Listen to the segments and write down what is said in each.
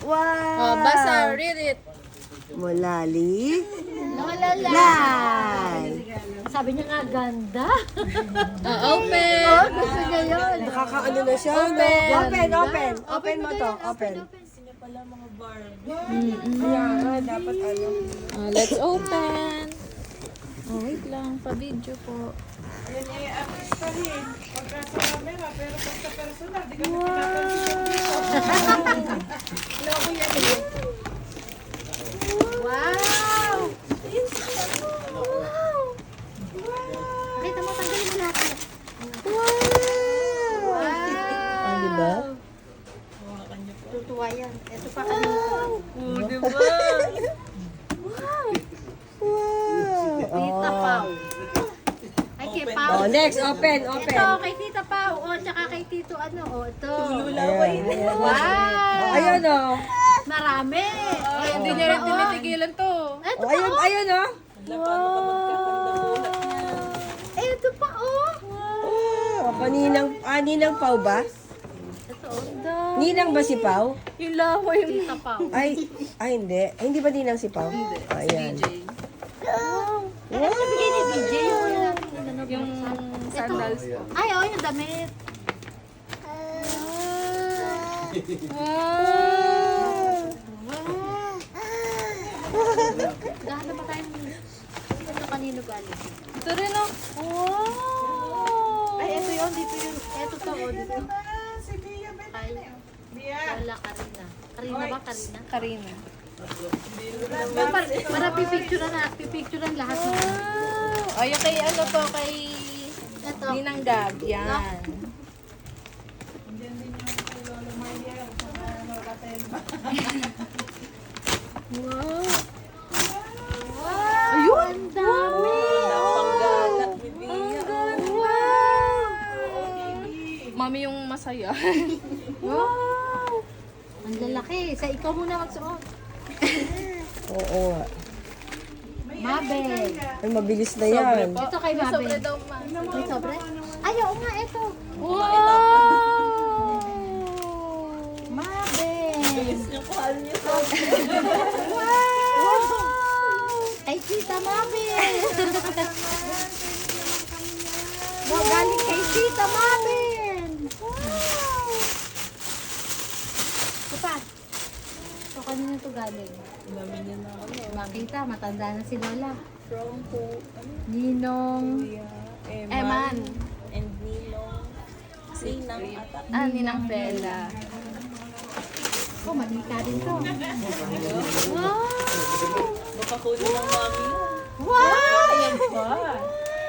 Wow! Basa, read it. Mulali. Lalala. Lay. Sabi niya nga, ganda. Open. Oh, gusto niya yun. Nakakaano na siya. Open. Open. Open mo to. Open. Ayan, dapat ano. Let's open. Wait lang, pa-video po. Wow! Kita mo, tanggalin mo lahat. Wow! Ah, di ba? Tutuwa yan. Ito pa ano. Wow. Tita Pau. Ay, kay Pau. Oh, next, open. Ito, kay Tita Pau. O, tsaka kay Tito ano. O, ito. Ayan. Wow! Ayun oh. Marami. Ay, hindi niya rin tinitigilan to. Ito Oh, pa, ayun, oh. ayun oh. Ito pa, oh. Oh, Ninang Pau ba? Ito, oh. Ninang ba si Pau? Yung laway mo. Tita Pau. Ay, hindi. Ay, hindi ba Ninang si Pau? Hindi. Ayan. Wow. Ano nabigay ni DJ? Yung sandals po. Ay, oh, yung damit. Gaano ba tayo ng ito kanino galing? Ito rin oh. Wow! Ay, ito yun, dito yun. Ito to, oh, dito. Ay, wala, Karina. Karina ba, Karina? Karina. Para pipicturean lahat ng Wow! Ay, kay ano to, kay ito. Ninang Gab. Yan. Wow! Ayun! Ang dami! Mami yung masaya. Wow! Ang lalaki. Sa ikaw muna magsuot. Oo nga. Mabel. Ay, mabilis na yan. Ito kay Mabel. Sobre daw ma. May sobre? Ay, oo nga, ito. Wow! Mabel. Wow! Ay, Tita Mabel. Wow, galing kay Tita Mabel. Wow! Ito pa. So, kanina ito galing? Makita, matanda na si Lola. From who? Ninong. Eman. And Ninong. Sinang ata. Ninang Bella. Oh, manika din to. Wow! Baka kunin ng mami. Wow! Ayan pa.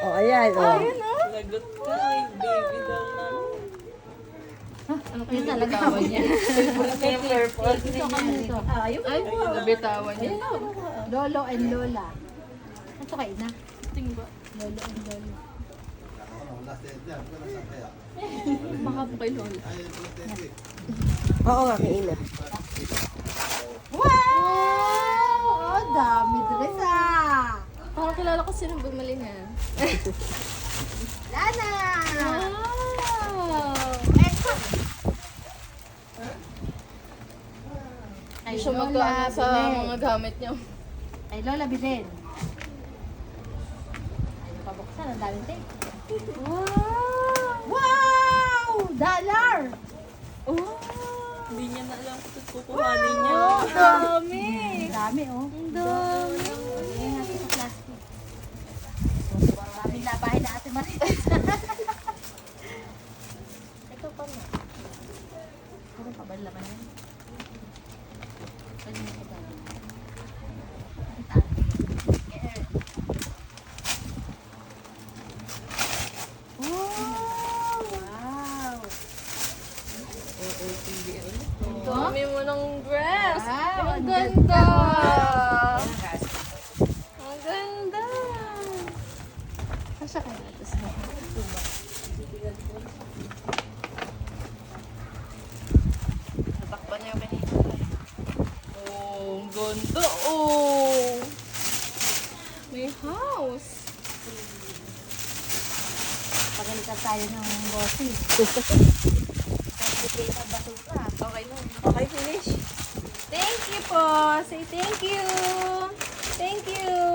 Oh, ayan. Oh. Lagot ka. May baby daw na. Ano Yun talaga. bitawan niya? Yung purple. Ito kami ito. Ay, bitawan niya. Lolo and Lola. Ito kay Ina. Tingin ba? Lolo and Lola. Baka po kay Lola. Oo nga, kaina. Wow! Oh, dami dress ah! Parang kilala ko sino bumili niya. Lana! Wow! Ito! Kay Hindi siya Lola magkaano sa Bilin. mga gamit niya. Kay Lola Bilin. Ayun pabuksan, ang daming tape. Wow! Wow! Dollar! Oh! Hindi niya na alam kung kukuhanin niya. Ang dami! Ang dami oh. Ang dami! Ayan natin sa plastic. Daming labahin na ate Maria. Ito pa mo. Ano pa ba laman yan? Pwede mo ito. Wow! Ang dami mo ng dress! Wow, Ang ang ganda! Ang ganda! Kasya ka na. Natakpan niya yung kanina. Oh, ang ganda! Oh! May house! Pagalitan tayo ng bossing. Complicated basura. Okay na. Okay, finish. Hindi, you po. Say thank you. Thank you.